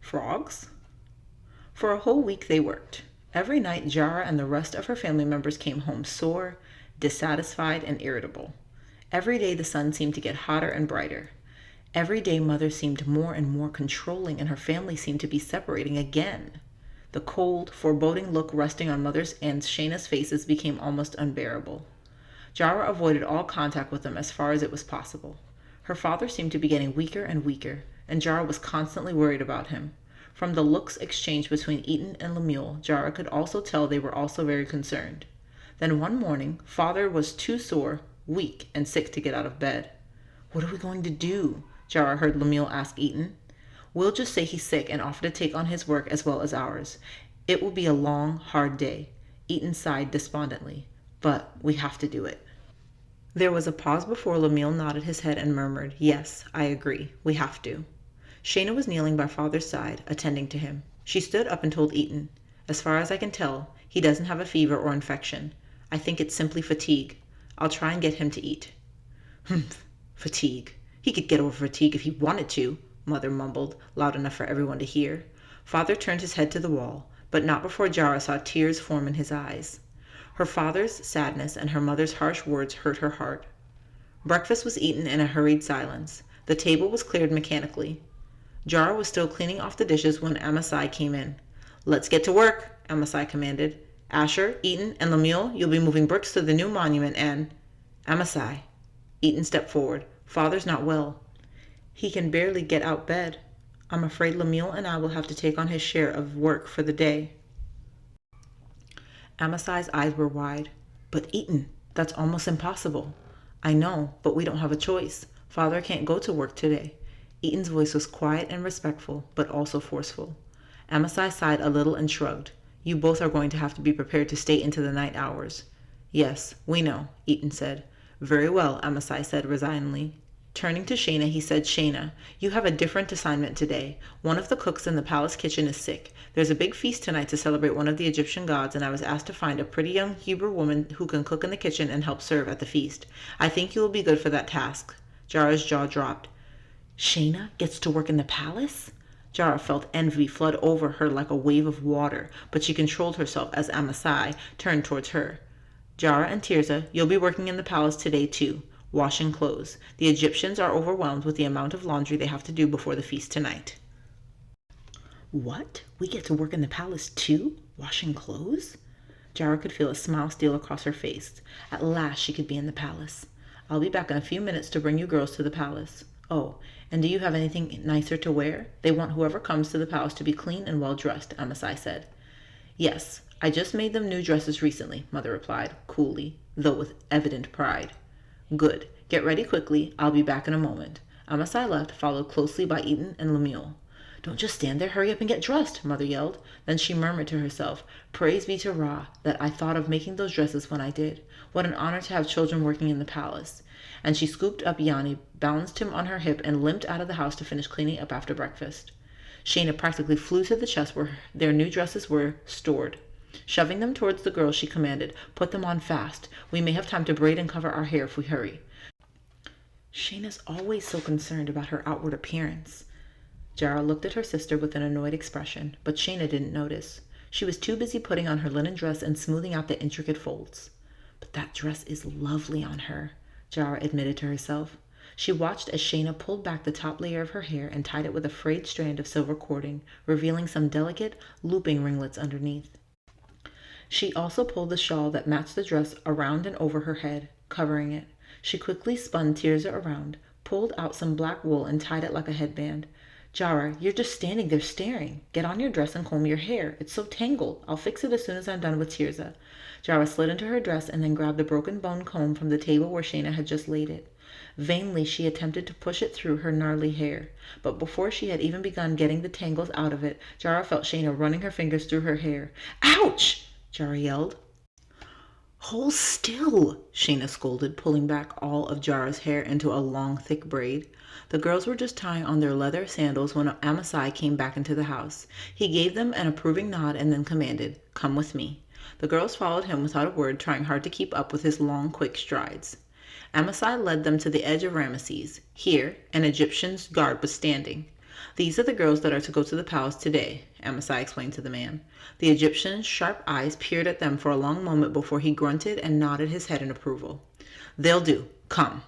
Frogs? For a whole week they worked. Every night, Jara and the rest of her family members came home sore, dissatisfied, and irritable. Every day the sun seemed to get hotter and brighter. Every day Mother seemed more and more controlling, and her family seemed to be separating again. The cold, foreboding look resting on Mother's and Shayna's faces became almost unbearable. Jara avoided all contact with them as far as it was possible. Her father seemed to be getting weaker and weaker, and Jara was constantly worried about him. From the looks exchanged between Eaton and Lemuel, Jara could also tell they were also very concerned. Then one morning, Father was too sore, weak, and sick to get out of bed. "What are we going to do?" Jara heard Lemuel ask Eaton. "We'll just say he's sick and offer to take on his work as well as ours. It will be a long, hard day." Eaton sighed despondently. "But we have to do it." There was a pause before Lemuel nodded his head and murmured, "Yes, I agree. We have to." Shayna was kneeling by Father's side, attending to him. She stood up and told Eaton, "As far as I can tell, he doesn't have a fever or infection. I think it's simply fatigue. I'll try and get him to eat." "Humph, fatigue. He could get over fatigue if he wanted to," Mother mumbled, loud enough for everyone to hear. Father turned his head to the wall, but not before Jara saw tears form in his eyes. Her father's sadness and her mother's harsh words hurt her heart. Breakfast was eaten in a hurried silence. The table was cleared mechanically. Jara was still cleaning off the dishes when Amasai came in. "Let's get to work," Amasai commanded. "Asher, Eaton, and Lemuel, you'll be moving bricks to the new monument and—" "Amasai." Eaton stepped forward. "Father's not well. He can barely get out bed. I'm afraid Lemuel and I will have to take on his share of work for the day." Amasai's eyes were wide. "But Eaton, that's almost impossible." "I know, but we don't have a choice. Father can't go to work today." Eaton's voice was quiet and respectful, but also forceful. Amasai sighed a little and shrugged. "You both are going to have to be prepared to stay into the night hours." "Yes, we know," Eaton said. "Very well," Amasai said resignedly. Turning to Shayna, he said, "Shayna, you have a different assignment today. One of the cooks in the palace kitchen is sick. There's a big feast tonight to celebrate one of the Egyptian gods, and I was asked to find a pretty young Hebrew woman who can cook in the kitchen and help serve at the feast. I think you will be good for that task." Jara's jaw dropped. "Shayna gets to work in the palace?" Jara felt envy flood over her like a wave of water, but she controlled herself as Amasai turned towards her. "Jara and Tirzah, you'll be working in the palace today too, washing clothes. The Egyptians are overwhelmed with the amount of laundry they have to do before the feast tonight." "What? We get to work in the palace too? Washing clothes?" Jara could feel a smile steal across her face. At last she could be in the palace. "I'll be back in a few minutes to bring you girls to the palace. Oh, and do you have anything nicer to wear? They want whoever comes to the palace to be clean and well dressed," Amasai said. "Yes, I just made them new dresses recently," Mother replied, coolly, though with evident pride. "Good. Get ready quickly. I'll be back in a moment." Amasai left, followed closely by Eaton and Lemuel. "Don't just stand there. Hurry up and get dressed," Mother yelled. Then she murmured to herself, "Praise be to Ra that I thought of making those dresses when I did. What an honor to have children working in the palace." And she scooped up Yanni, balanced him on her hip, and limped out of the house to finish cleaning up after breakfast. Shayna practically flew to the chest where their new dresses were stored. Shoving them towards the girls, she commanded, "Put them on fast. We may have time to braid and cover our hair if we hurry." Shayna's always so concerned about her outward appearance. Jara looked at her sister with an annoyed expression, but Shayna didn't notice. She was too busy putting on her linen dress and smoothing out the intricate folds. "But that dress is lovely on her," Jara admitted to herself. She watched as Shayna pulled back the top layer of her hair and tied it with a frayed strand of silver cording, revealing some delicate, looping ringlets underneath. She also pulled the shawl that matched the dress around and over her head, covering it. She quickly spun Tirzah around, pulled out some black wool and tied it like a headband. "Jara, you're just standing there staring. Get on your dress and comb your hair. It's so tangled. I'll fix it as soon as I'm done with Tirzah." Jara slid into her dress and then grabbed the broken bone comb from the table where Shayna had just laid it. Vainly she attempted to push it through her gnarly hair, but before she had even begun getting the tangles out of it, Jara felt Shayna running her fingers through her hair. "Ouch!" Jara yelled. "Hold still," Shayna scolded, pulling back all of Jara's hair into a long, thick braid. The girls were just tying on their leather sandals when Amasai came back into the house. He gave them an approving nod and then commanded, "Come with me." The girls followed him without a word, trying hard to keep up with his long, quick strides. Amasai led them to the edge of Ramesses. Here, an Egyptian's guard was standing. "These are the girls that are to go to the palace today," Amasai explained to the man. The Egyptian's sharp eyes peered at them for a long moment before he grunted and nodded his head in approval. "They'll do. Come."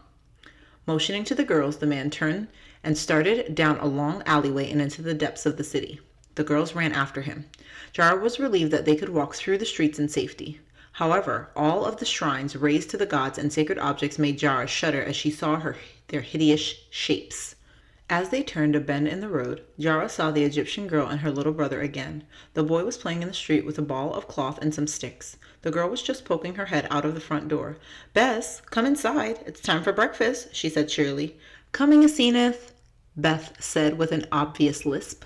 Motioning to the girls, the man turned and started down a long alleyway and into the depths of the city. The girls ran after him. Jara was relieved that they could walk through the streets in safety. However, all of the shrines raised to the gods and sacred objects made Jara shudder as she saw their hideous shapes. As they turned a bend in the road, Jara saw the Egyptian girl and her little brother again. The boy was playing in the street with a ball of cloth and some sticks. The girl was just poking her head out of the front door. "Bess, come inside. It's time for breakfast," she said cheerily. "Coming, Asenath," Beth said with an obvious lisp.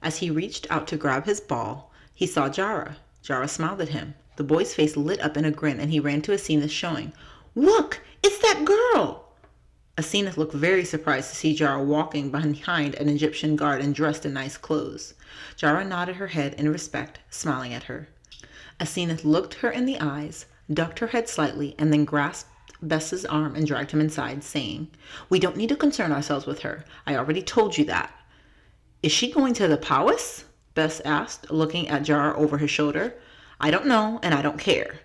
As he reached out to grab his ball, he saw Jara. Jara smiled at him. The boy's face lit up in a grin and he ran to Asenath, showing, "Look, it's that girl!" Asenath looked very surprised to see Jara walking behind an Egyptian guard and dressed in nice clothes. Jara nodded her head in respect, smiling at her. Asenath looked her in the eyes, ducked her head slightly, and then grasped Bess's arm and dragged him inside, saying, "We don't need to concern ourselves with her. I already told you that." "Is she going to the palace?" Bess asked, looking at Jara over his shoulder. "I don't know, and I don't care."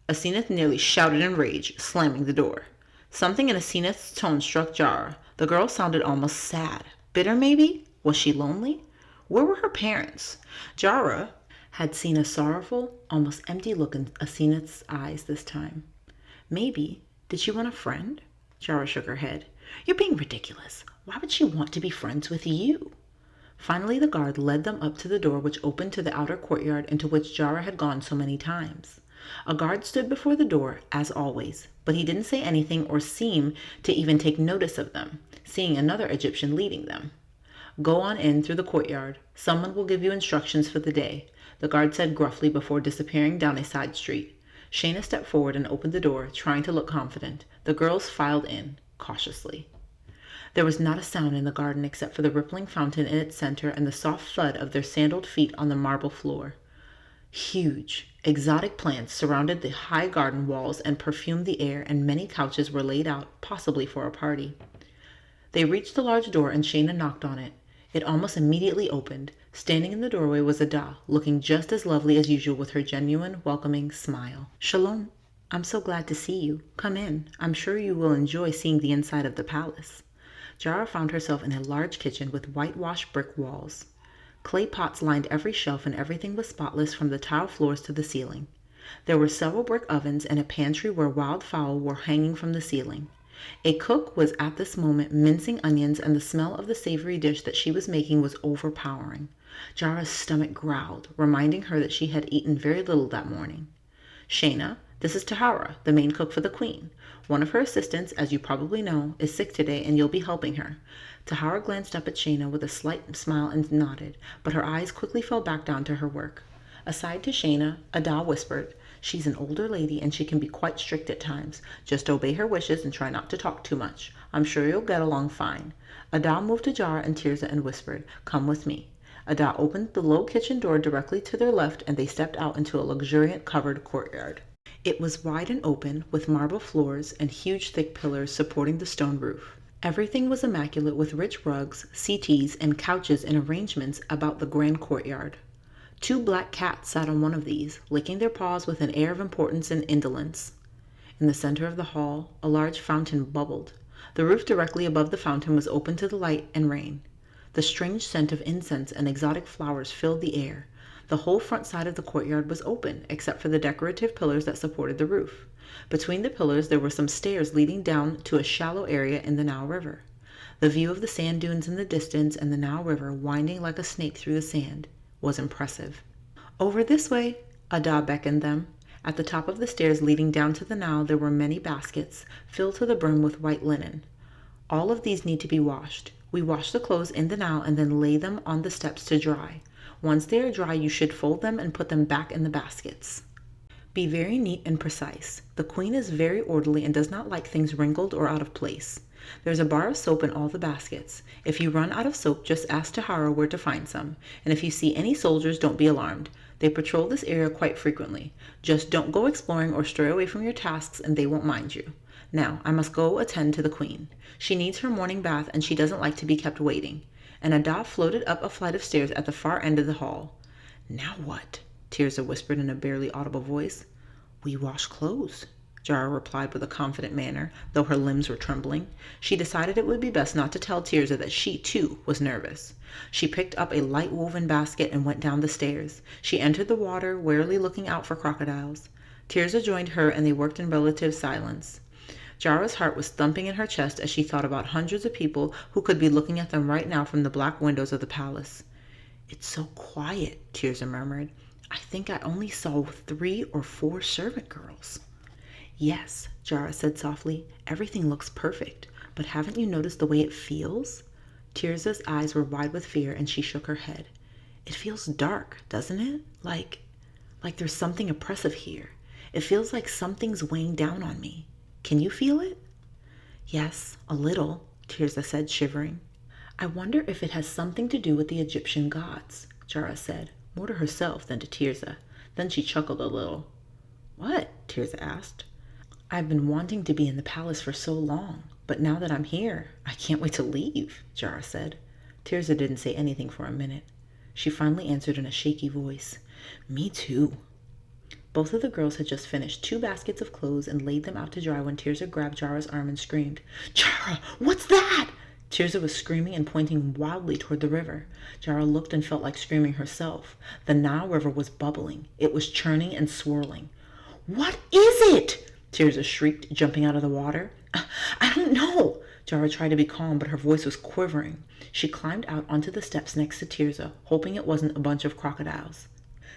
Asenath nearly shouted in rage, slamming the door. Something in Asenath's tone struck Jara. The girl sounded almost sad. Bitter, maybe? Was she lonely? Where were her parents? Jara had seen a sorrowful, almost empty look in Asenath's eyes this time. Maybe. Did she want a friend? Jara shook her head. "You're being ridiculous. Why would she want to be friends with you?" Finally, the guard led them up to the door which opened to the outer courtyard into which Jara had gone so many times. A guard stood before the door, as always, but he didn't say anything or seem to even take notice of them, seeing another Egyptian leading them. "Go on in through the courtyard. Someone will give you instructions for the day," the guard said gruffly before disappearing down a side street. Shayna stepped forward and opened the door, trying to look confident. The girls filed in, cautiously. There was not a sound in the garden except for the rippling fountain in its center and the soft thud of their sandaled feet on the marble floor. Huge, exotic plants surrounded the high garden walls and perfumed the air, and many couches were laid out, possibly for a party. They reached the large door and Shayna knocked on it. It almost immediately opened. Standing in the doorway was Ada, looking just as lovely as usual with her genuine, welcoming smile. "Shalom. I'm so glad to see you. Come in. I'm sure you will enjoy seeing the inside of the palace." Jara found herself in a large kitchen with whitewashed brick walls. Clay pots lined every shelf and everything was spotless from the tile floors to the ceiling. There were several brick ovens and a pantry where wild fowl were hanging from the ceiling. A cook was at this moment mincing onions, and the smell of the savory dish that she was making was overpowering. Jara's stomach growled, reminding her that she had eaten very little that morning. "Shayna, this is Tahara, the main cook for the queen. One of her assistants, as you probably know, is sick today and you'll be helping her." Tahara glanced up at Shayna with a slight smile and nodded, but her eyes quickly fell back down to her work. Aside to Shayna, Ada whispered, "She's an older lady and she can be quite strict at times. Just obey her wishes and try not to talk too much. I'm sure you'll get along fine." Ada moved to Jara and Tirza and whispered, "Come with me." Ada opened the low kitchen door directly to their left and they stepped out into a luxuriant covered courtyard. It was wide and open, with marble floors and huge thick pillars supporting the stone roof. Everything was immaculate with rich rugs, settees, and couches in arrangements about the grand courtyard. 2 black cats sat on one of these, licking their paws with an air of importance and indolence. In the center of the hall, a large fountain bubbled. The roof directly above the fountain was open to the light and rain. The strange scent of incense and exotic flowers filled the air. The whole front side of the courtyard was open, except for the decorative pillars that supported the roof. Between the pillars there were some stairs leading down to a shallow area in the Nile River. The view of the sand dunes in the distance and the Nile River winding like a snake through the sand was impressive. "Over this way," Ada beckoned them. At the top of the stairs leading down to the Nile there were many baskets, filled to the brim with white linen. "All of these need to be washed. We wash the clothes in the Nile and then lay them on the steps to dry. Once they are dry, you should fold them and put them back in the baskets. Be very neat and precise. The queen is very orderly and does not like things wrinkled or out of place. There's a bar of soap in all the baskets. If you run out of soap, just ask Tahara where to find some. And if you see any soldiers, don't be alarmed. They patrol this area quite frequently. Just don't go exploring or stray away from your tasks and they won't mind you. Now, I must go attend to the queen. She needs her morning bath and she doesn't like to be kept waiting. and Ada floated up a flight of stairs at the far end of the hall. "Now what?" Tirza whispered in a barely audible voice. "We wash clothes," Jara replied with a confident manner, though her limbs were trembling. She decided it would be best not to tell Tirza that she, too, was nervous. She picked up a light woven basket and went down the stairs. She entered the water, warily looking out for crocodiles. Tirza joined her and they worked in relative silence. Jara's heart was thumping in her chest as she thought about hundreds of people who could be looking at them right now from the black windows of the palace. "It's so quiet," Tirza murmured. "I think I only saw 3 or 4 servant girls." "Yes," Jara said softly, "everything looks perfect, but haven't you noticed the way it feels?" Tirza's eyes were wide with fear and she shook her head. "It feels dark, doesn't it? Like there's something oppressive here. It feels like something's weighing down on me. Can you feel it?" "Yes, a little," Tirza said, shivering. "I wonder if it has something to do with the Egyptian gods," Jara said, more to herself than to Tirza. Then she chuckled a little. "What?" Tirza asked. "I've been wanting to be in the palace for so long, but now that I'm here, I can't wait to leave," Jara said. Tirza didn't say anything for a minute. She finally answered in a shaky voice, "Me too." Both of the girls had just finished 2 baskets of clothes and laid them out to dry when Tirza grabbed Jara's arm and screamed, "Jara, what's that?" Tirza was screaming and pointing wildly toward the river. Jara looked and felt like screaming herself. The Nile River was bubbling. It was churning and swirling. "What is it?" Tirza shrieked, jumping out of the water. I don't know." Jara tried to be calm, but her voice was quivering. She climbed out onto the steps next to Tirza, hoping it wasn't a bunch of crocodiles.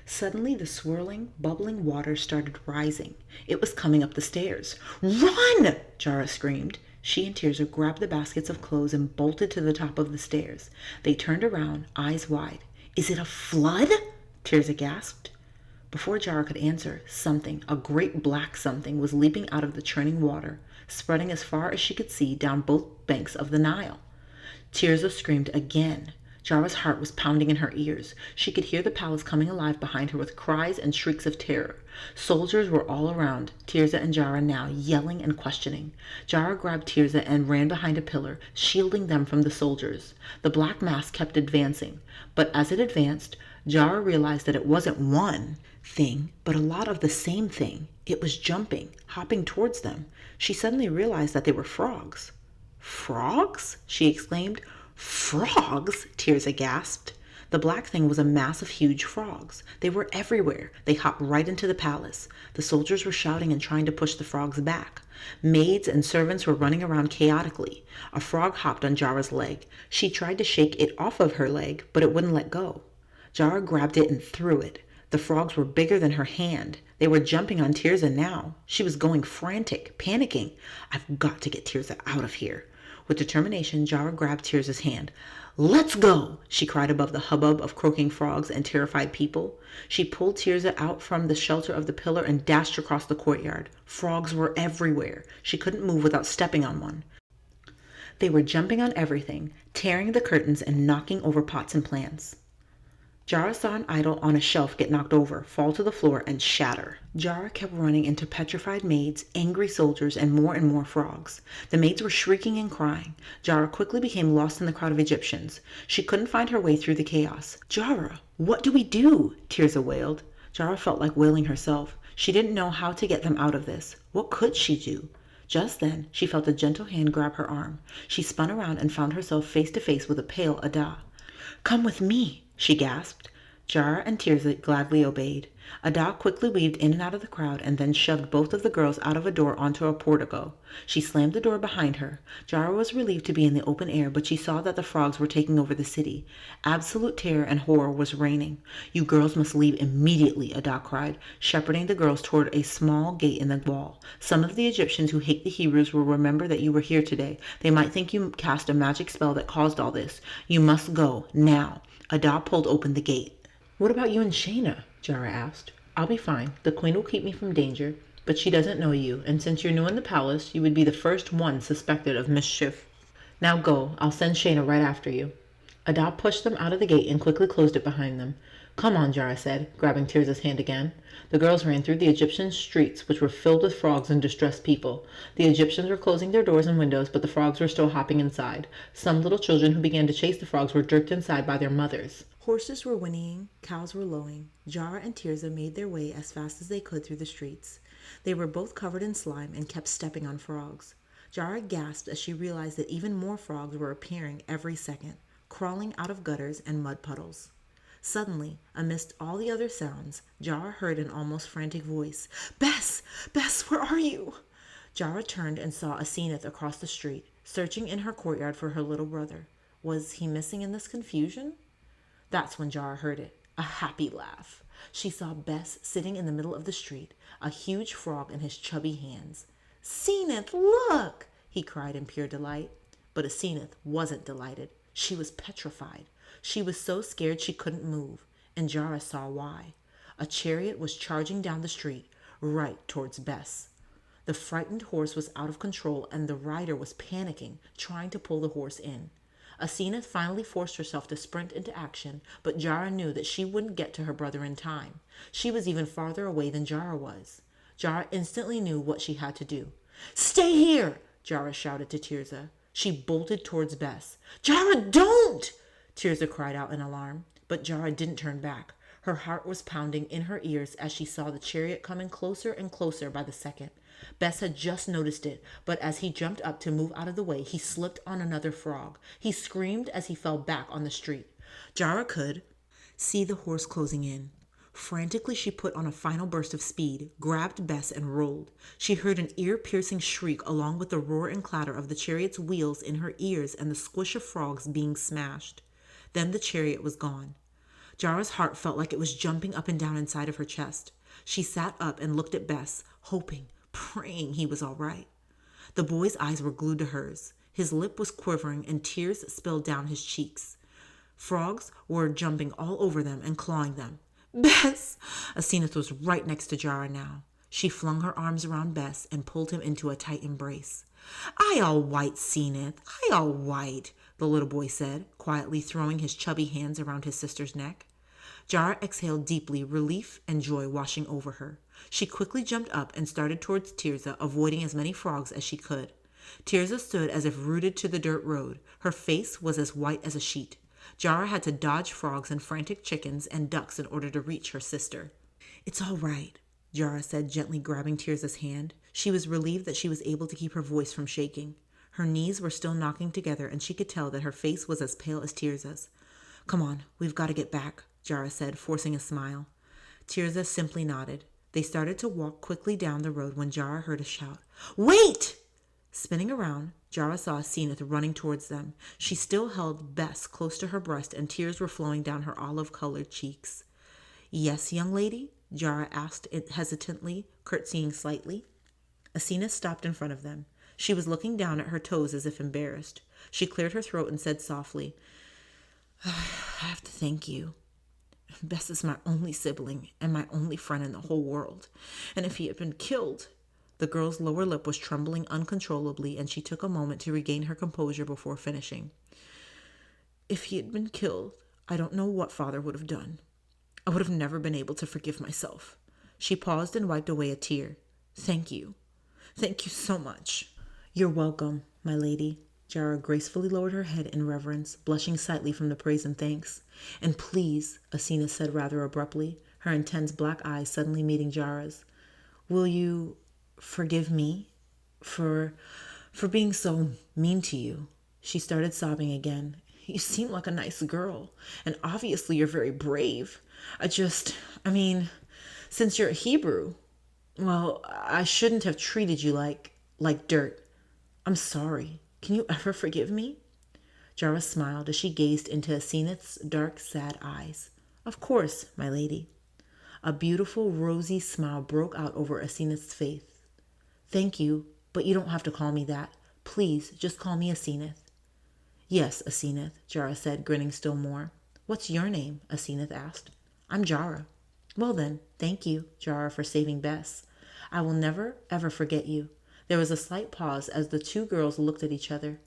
Suddenly, the swirling, bubbling water started rising. It was coming up the stairs. "Run!" Jara screamed. She and Tirza grabbed the baskets of clothes and bolted to the top of the stairs. They turned around, eyes wide. "Is it a flood?" Tirza gasped. Before Jara could answer, something, a great black something, was leaping out of the churning water, spreading as far as she could see down both banks of the Nile. Tirza screamed again. Jara's heart was pounding in her ears. She could hear the palace coming alive behind her with cries and shrieks of terror. Soldiers were all around Tirza and Jara now, yelling and questioning. Jara grabbed Tirza and ran behind a pillar, shielding them from the soldiers. The black mass kept advancing, but as it advanced, Jara realized that it wasn't one thing, but a lot of the same thing. It was jumping, hopping towards them. She suddenly realized that they were frogs. "Frogs?" she exclaimed. "Frogs?" Tirza gasped. The black thing was a mass of huge frogs. They were everywhere. They hopped right into the palace. The soldiers were shouting and trying to push the frogs back. Maids and servants were running around chaotically. A frog hopped on Jara's leg. She tried to shake it off of her leg, but it wouldn't let go. Jara grabbed it and threw it. The frogs were bigger than her hand. They were jumping on Tirza now. She was going frantic, panicking. "I've got to get Tirza out of here." With determination, Jara grabbed Tirza's hand. "Let's go!" she cried above the hubbub of croaking frogs and terrified people. She pulled Tirza out from the shelter of the pillar and dashed across the courtyard. Frogs were everywhere. She couldn't move without stepping on one. They were jumping on everything, tearing the curtains and knocking over pots and plants. Jara saw an idol on a shelf get knocked over, fall to the floor, and shatter. Jara kept running into petrified maids, angry soldiers, and more frogs. The maids were shrieking and crying. Jara quickly became lost in the crowd of Egyptians. She couldn't find her way through the chaos. "Jara, what do we do?" Tirza wailed. Jara felt like wailing herself. She didn't know how to get them out of this. What could she do? Just then, she felt a gentle hand grab her arm. She spun around and found herself face to face with a pale Ada. "Come with me," she gasped. Jara and Tirza gladly obeyed. Ada quickly weaved in and out of the crowd and then shoved both of the girls out of a door onto a portico. She slammed the door behind her. Jara was relieved to be in the open air, but she saw that the frogs were taking over the city. Absolute terror and horror was reigning. "You girls must leave immediately," Ada cried, shepherding the girls toward a small gate in the wall. "Some of the Egyptians who hate the Hebrews will remember that you were here today. They might think you cast a magic spell that caused all this. You must go, now." Ada pulled open the gate. "What about you and Shayna?" Jara asked. "I'll be fine. The queen will keep me from danger, but she doesn't know you, and since you're new in the palace, you would be the first one suspected of mischief. Now go. I'll send Shayna right after you." Adab pushed them out of the gate and quickly closed it behind them. "Come on," Jara said, grabbing Tirza's hand again. The girls ran through the Egyptian streets, which were filled with frogs and distressed people. The Egyptians were closing their doors and windows, but the frogs were still hopping inside. Some little children who began to chase the frogs were jerked inside by their mothers. Horses were whinnying, cows were lowing. Jara and Tirza made their way as fast as they could through the streets. They were both covered in slime and kept stepping on frogs. Jara gasped as she realized that even more frogs were appearing every second, crawling out of gutters and mud puddles. Suddenly, amidst all the other sounds, Jara heard an almost frantic voice. "Bess! Bess, where are you?" Jara turned and saw Asenath across the street, searching in her courtyard for her little brother. Was he missing in this confusion? That's when Jara heard it, a happy laugh. She saw Bess sitting in the middle of the street, a huge frog in his chubby hands. "Asenath, look!" he cried in pure delight. But Asenath wasn't delighted. She was petrified. She was so scared she couldn't move, and Jara saw why. A chariot was charging down the street, right towards Bess. The frightened horse was out of control, and the rider was panicking, trying to pull the horse in. Asenath finally forced herself to sprint into action, but Jara knew that she wouldn't get to her brother in time. She was even farther away than Jara was. Jara instantly knew what she had to do. "Stay here!" Jara shouted to Tirza. She bolted towards Bess. "Jara, don't!" Tirza cried out in alarm, but Jara didn't turn back. Her heart was pounding in her ears as she saw the chariot coming closer and closer by the second. Bess had just noticed it, but as he jumped up to move out of the way, he slipped on another frog. He screamed as he fell back on the street. Jara could see the horse closing in. Frantically, she put on a final burst of speed, grabbed Bess, and rolled. She heard an ear-piercing shriek along with the roar and clatter of the chariot's wheels in her ears and the squish of frogs being smashed. Then the chariot was gone. Jara's heart felt like it was jumping up and down inside of her chest. She sat up and looked at Bess, hoping, praying he was all right. The boy's eyes were glued to hers. His lip was quivering and tears spilled down his cheeks. Frogs were jumping all over them and clawing them. "Bess!" Asenath was right next to Jara now. She flung her arms around Bess and pulled him into a tight embrace. "I all white, Asenath. I all white," the little boy said, quietly throwing his chubby hands around his sister's neck. Jara exhaled deeply, relief and joy washing over her. She quickly jumped up and started towards Tirza, avoiding as many frogs as she could. Tirza stood as if rooted to the dirt road. Her face was as white as a sheet. Jara had to dodge frogs and frantic chickens and ducks in order to reach her sister. "It's all right," Jara said, gently grabbing Tirza's hand. She was relieved that she was able to keep her voice from shaking. Her knees were still knocking together, and she could tell that her face was as pale as Tirza's. "Come on, we've got to get back," Jara said, forcing a smile. Tirza simply nodded. They started to walk quickly down the road when Jara heard a shout. "Wait!" Spinning around, Jara saw Asenath running towards them. She still held Bess close to her breast, and tears were flowing down her olive-colored cheeks. "Yes, young lady?" Jara asked hesitantly, curtsying slightly. Asenath stopped in front of them. She was looking down at her toes as if embarrassed. She cleared her throat and said softly, "I have to thank you. Bess is my only sibling and my only friend in the whole world. And if he had been killed..." The girl's lower lip was trembling uncontrollably, and she took a moment to regain her composure before finishing. "If he had been killed, I don't know what Father would have done. I would have never been able to forgive myself." She paused and wiped away a tear. "Thank you. Thank you so much." "You're welcome, my lady." Jara gracefully lowered her head in reverence, blushing slightly from the praise and thanks. "And please," Asenath said rather abruptly, her intense black eyes suddenly meeting Jara's, "will you forgive me for being so mean to you?" She started sobbing again. "You seem like a nice girl, and obviously you're very brave. I mean, since you're a Hebrew, well, I shouldn't have treated you like dirt. I'm sorry. Can you ever forgive me?" Jara smiled as she gazed into Asenath's dark, sad eyes. "Of course, my lady." A beautiful, rosy smile broke out over Asenath's face. "Thank you, but you don't have to call me that. Please, just call me Asenath." "Yes, Asenath," Jara said, grinning still more. "What's your name?" Asenath asked. "I'm Jara." "Well then, thank you, Jara, for saving Bess. I will never, ever forget you." There was a slight pause as the two girls looked at each other.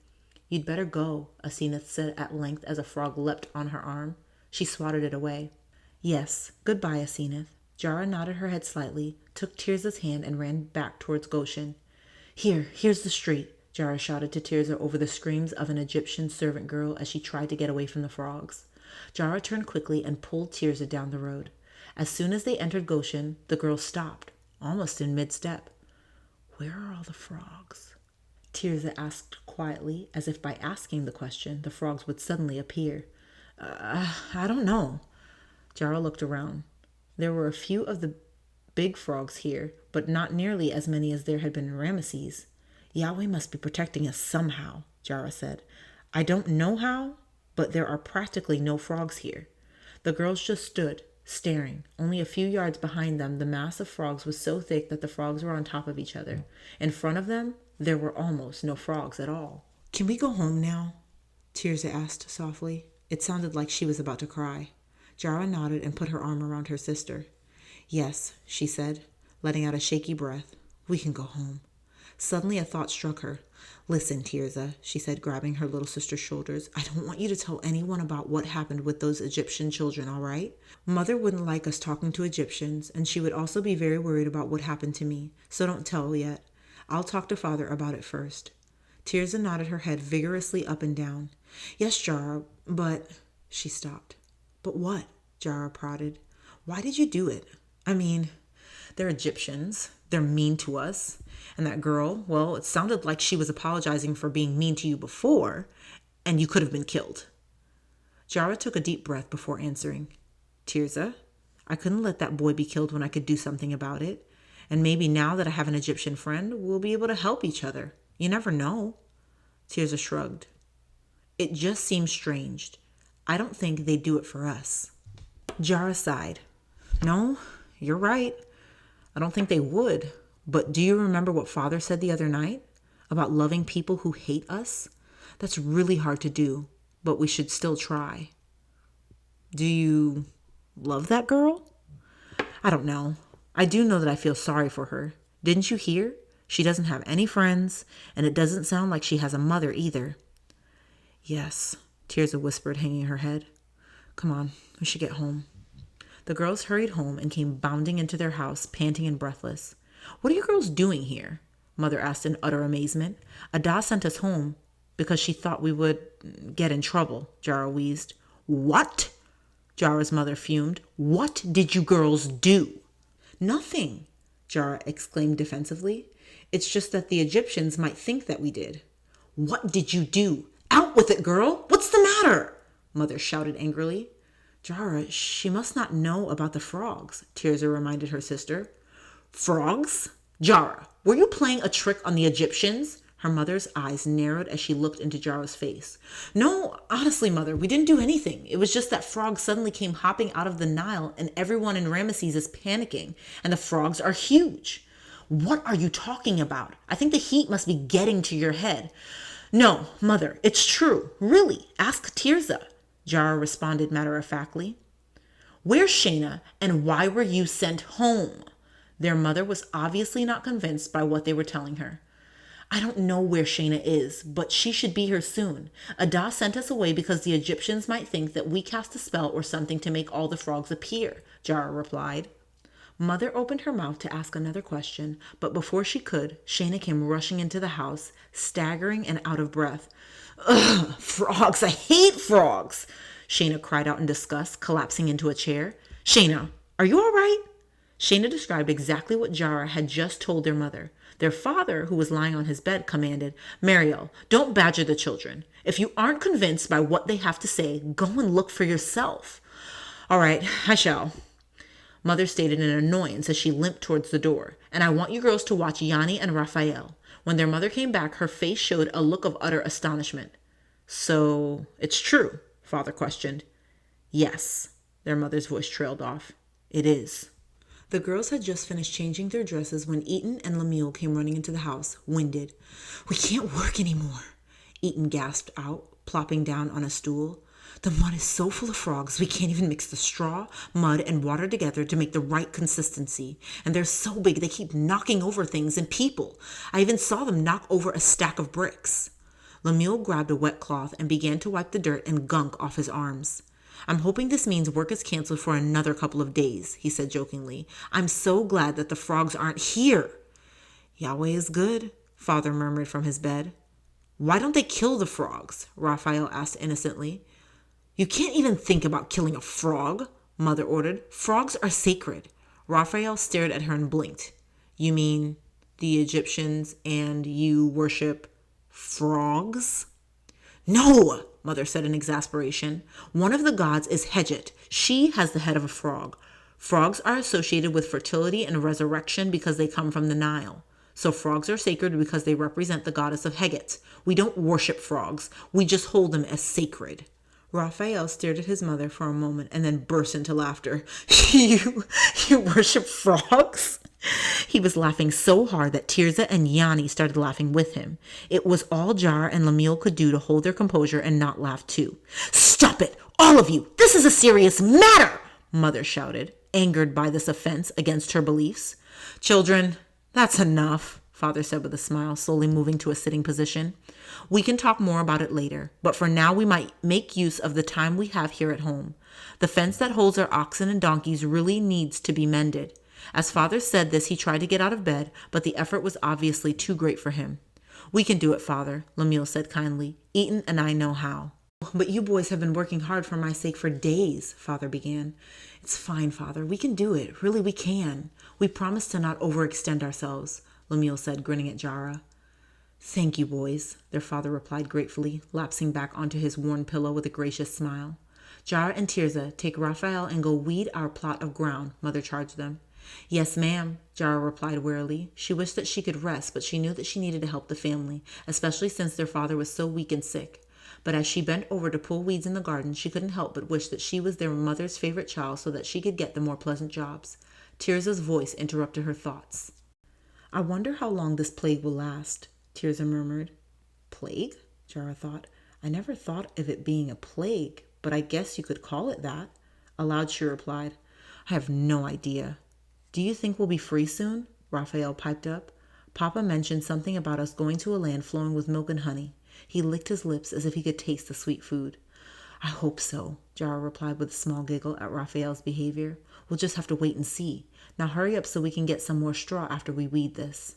You'd better go, Asenath said at length as a frog leapt on her arm. She swatted it away. Yes, goodbye, Asenath. Jara nodded her head slightly, took Tirza's hand, and ran back towards Goshen. Here's the street, Jara shouted to Tirza over the screams of an Egyptian servant girl as she tried to get away from the frogs. Jara turned quickly and pulled Tirza down the road. As soon as they entered Goshen, the girl stopped, almost in mid-step. Where are all the frogs? Tirza asked quietly, as if by asking the question, the frogs would suddenly appear. I don't know. Jara looked around. There were a few of the big frogs here, but not nearly as many as there had been in Ramesses. Yahweh must be protecting us somehow, Jara said. I don't know how, but there are practically no frogs here. The girls just stood, staring. Only a few yards behind them, the mass of frogs was so thick that the frogs were on top of each other. In front of them, there were almost no frogs at all. Can we go home now? Tirza asked softly. It sounded like she was about to cry. Jara nodded and put her arm around her sister. Yes, she said, letting out a shaky breath. We can go home. Suddenly a thought struck her. Listen, Tirza, she said, grabbing her little sister's shoulders. I don't want you to tell anyone about what happened with those Egyptian children, all right? Mother wouldn't like us talking to Egyptians, and she would also be very worried about what happened to me, so don't tell yet. I'll talk to Father about it first. Tirza nodded her head vigorously up and down. Yes, Jara, but... She stopped. But what? Jara prodded. Why did you do it? I mean, they're Egyptians. They're mean to us. And that girl, well, it sounded like she was apologizing for being mean to you before, and you could have been killed. Jara took a deep breath before answering. Tirza, I couldn't let that boy be killed when I could do something about it. And maybe now that I have an Egyptian friend, we'll be able to help each other. You never know. Tirza shrugged. It just seems strange. I don't think they'd do it for us. Jara sighed. No, you're right. I don't think they would. But do you remember what Father said the other night? About loving people who hate us? That's really hard to do, but we should still try. Do you love that girl? I don't know. I do know that I feel sorry for her. Didn't you hear? She doesn't have any friends, and it doesn't sound like she has a mother either. Yes, Tirza whispered, hanging her head. Come on, we should get home. The girls hurried home and came bounding into their house, panting and breathless. What are you girls doing here? Mother asked in utter amazement. Ada sent us home because she thought we would get in trouble, Jara wheezed. What? Jara's mother fumed. What did you girls do? Nothing, Jara exclaimed defensively. It's just that the Egyptians might think that we did. What did you do? Out with it, girl! What's the matter? Mother shouted angrily. Jara, she must not know about the frogs, Tirza reminded her sister. Frogs? Jara, were you playing a trick on the Egyptians? Her mother's eyes narrowed as she looked into Jara's face. No, honestly, Mother, we didn't do anything. It was just that frogs suddenly came hopping out of the Nile and everyone in Ramesses is panicking, and the frogs are huge. What are you talking about? I think the heat must be getting to your head. No, Mother, it's true. Really, ask Tirza, Jara responded matter-of-factly. Where's Shayna, and why were you sent home? Their mother was obviously not convinced by what they were telling her. I don't know where Shayna is, but she should be here soon. Ada sent us away because the Egyptians might think that we cast a spell or something to make all the frogs appear, Jara replied. Mother opened her mouth to ask another question, but before she could, Shayna came rushing into the house, staggering and out of breath. Ugh, frogs! I hate frogs! Shayna cried out in disgust, collapsing into a chair. Shayna, are you all right? Shayna described exactly what Jara had just told their mother. Their father, who was lying on his bed, commanded, Mariel, don't badger the children. If you aren't convinced by what they have to say, go and look for yourself. All right, I shall. Mother stated in annoyance as she limped towards the door. And I want you girls to watch Yanni and Raphael. When their mother came back, her face showed a look of utter astonishment. So, it's true? Father questioned. Yes, their mother's voice trailed off. It is. The girls had just finished changing their dresses when Eaton and Lemuel came running into the house, winded. We can't work anymore, Eaton gasped out, plopping down on a stool. The mud is so full of frogs we can't even mix the straw, mud, and water together to make the right consistency. And they're so big they keep knocking over things and people. I even saw them knock over a stack of bricks. Lemuel grabbed a wet cloth and began to wipe the dirt and gunk off his arms. I'm hoping this means work is canceled for another couple of days, he said jokingly. I'm so glad that the frogs aren't here. Yahweh is good, Father murmured from his bed. Why don't they kill the frogs? Raphael asked innocently. You can't even think about killing a frog, Mother ordered. Frogs are sacred. Raphael stared at her and blinked. You mean the Egyptians and you worship frogs? No, Mother said in exasperation. One of the gods is Hedjet. She has the head of a frog. Frogs are associated with fertility and resurrection because they come from the Nile. So frogs are sacred because they represent the goddess of Heget. We don't worship frogs. We just hold them as sacred. Raphael stared at his mother for a moment and then burst into laughter. You worship frogs? He was laughing so hard that Tirza and Yanni started laughing with him. It was all Jar and Lemuel could do to hold their composure and not laugh too. Stop it, all of you! This is a serious matter! Mother shouted, angered by this offense against her beliefs. Children, that's enough, Father said with a smile, slowly moving to a sitting position. We can talk more about it later, but for now we might make use of the time we have here at home. The fence that holds our oxen and donkeys really needs to be mended. As Father said this, he tried to get out of bed, but the effort was obviously too great for him. We can do it, Father, Lemuel said kindly. Eaton and I know how. But you boys have been working hard for my sake for days, Father began. It's fine, Father. We can do it. Really, we can. We promise to not overextend ourselves, Lemuel said, grinning at Jara. Thank you, boys, their father replied gratefully, lapsing back onto his worn pillow with a gracious smile. Jara and Tirza, take Raphael and go weed our plot of ground, Mother charged them. Yes, ma'am, Jara replied wearily. She wished that she could rest, but she knew that she needed to help the family, especially since their father was so weak and sick. But as she bent over to pull weeds in the garden, she couldn't help but wish that she was their mother's favorite child so that she could get the more pleasant jobs. Tirza's voice interrupted her thoughts. I wonder how long this plague will last, Tirza murmured. Plague? Jara thought. I never thought of it being a plague, but I guess you could call it that. Aloud she replied, I have no idea. Do you think we'll be free soon? Raphael piped up. Papa mentioned something about us going to a land flowing with milk and honey. He licked his lips as if he could taste the sweet food. I hope so, Jara replied with a small giggle at Raphael's behavior. We'll just have to wait and see. Now hurry up so we can get some more straw after we weed this.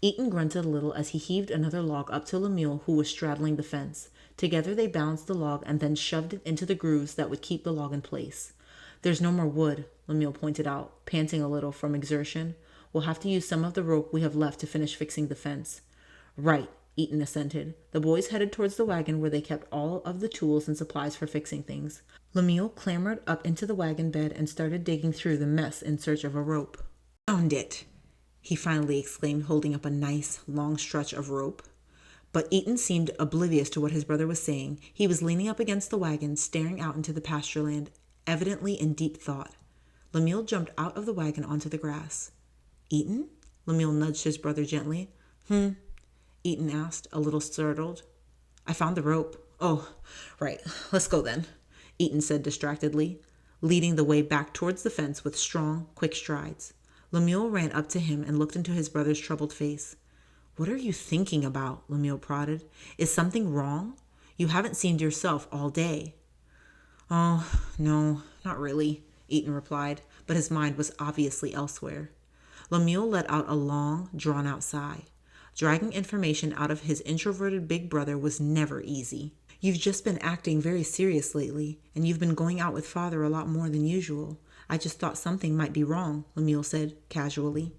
Eaton grunted a little as he heaved another log up to Lemuel, who was straddling the fence. Together they balanced the log and then shoved it into the grooves that would keep the log in place. There's no more wood, Lemuel pointed out, panting a little from exertion. We'll have to use some of the rope we have left to finish fixing the fence. Right, Eaton assented. The boys headed towards the wagon where they kept all of the tools and supplies for fixing things. Lemuel clambered up into the wagon bed and started digging through the mess in search of a rope. Found it, he finally exclaimed, holding up a nice, long stretch of rope. But Eaton seemed oblivious to what his brother was saying. He was leaning up against the wagon, staring out into the pasture land, evidently in deep thought. Lemuel jumped out of the wagon onto the grass. Eaton? Lemuel nudged his brother gently. Eaton asked, a little startled. I found the rope. Oh, right. Let's go then, Eaton said distractedly, leading the way back towards the fence with strong, quick strides. Lemuel ran up to him and looked into his brother's troubled face. What are you thinking about? Lemuel prodded. Is something wrong? You haven't seemed yourself all day. Oh, no, not really, Eaton replied, but his mind was obviously elsewhere. Lemuel let out a long, drawn-out sigh. Dragging information out of his introverted big brother was never easy. You've just been acting very serious lately, and you've been going out with Father a lot more than usual. I just thought something might be wrong, Lemuel said, casually.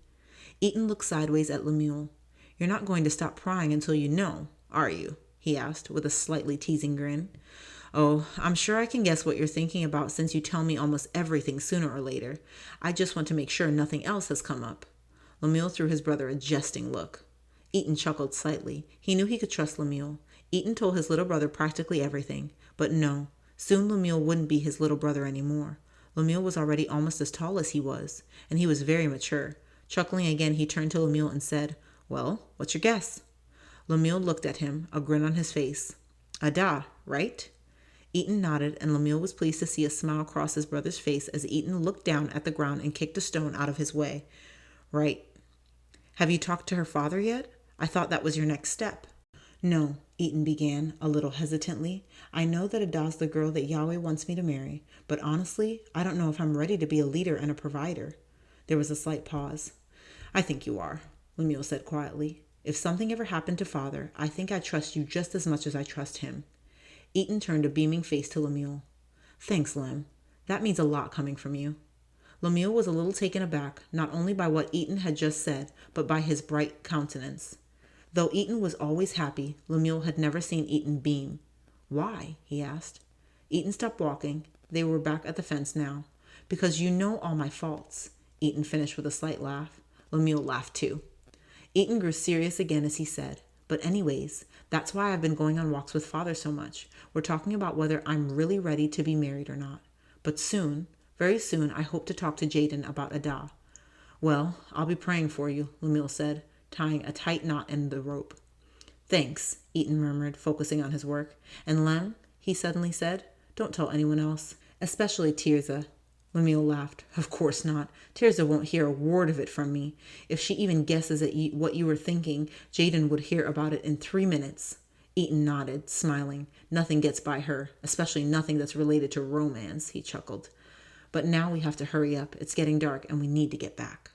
Eaton looked sideways at Lemuel. You're not going to stop prying until you know, are you? He asked, with a slightly teasing grin. Oh, I'm sure I can guess what you're thinking about since you tell me almost everything sooner or later. I just want to make sure nothing else has come up. Lemuel threw his brother a jesting look. Eaton chuckled slightly. He knew he could trust Lemuel. Eaton told his little brother practically everything. But no, soon Lemuel wouldn't be his little brother anymore. Lemuel was already almost as tall as he was, and he was very mature. Chuckling again, he turned to Lemuel and said, Well, what's your guess? Lemuel looked at him, a grin on his face. Ada, right? Eaton nodded, and Lemuel was pleased to see a smile cross his brother's face as Eaton looked down at the ground and kicked a stone out of his way. Right. Have you talked to her father yet? I thought that was your next step. No, Eaton began, a little hesitantly. I know that Ada's the girl that Yahweh wants me to marry, but honestly, I don't know if I'm ready to be a leader and a provider. There was a slight pause. I think you are, Lemuel said quietly. If something ever happened to Father, I think I trust you just as much as I trust him. Eaton turned a beaming face to Lemuel. Thanks, Lem. That means a lot coming from you. Lemuel was a little taken aback, not only by what Eaton had just said, but by his bright countenance. Though Eaton was always happy, Lemuel had never seen Eaton beam. Why? He asked. Eaton stopped walking. They were back at the fence now. Because you know all my faults. Eaton finished with a slight laugh. Lemuel laughed too. Eaton grew serious again as he said, but anyways, that's why I've been going on walks with Father so much. We're talking about whether I'm really ready to be married or not. But soon, very soon, I hope to talk to Jaden about Ada. Well, I'll be praying for you, Lemuel said, tying a tight knot in the rope. Thanks, Eaton murmured, focusing on his work. And Lem, he suddenly said, don't tell anyone else, especially Tirza. Lemuel laughed. Of course not. Tirza won't hear a word of it from me. If she even guesses at what you were thinking, Jaden would hear about it in 3 minutes. Eaton nodded, smiling. Nothing gets by her, especially nothing that's related to romance, he chuckled. But now we have to hurry up. It's getting dark and we need to get back.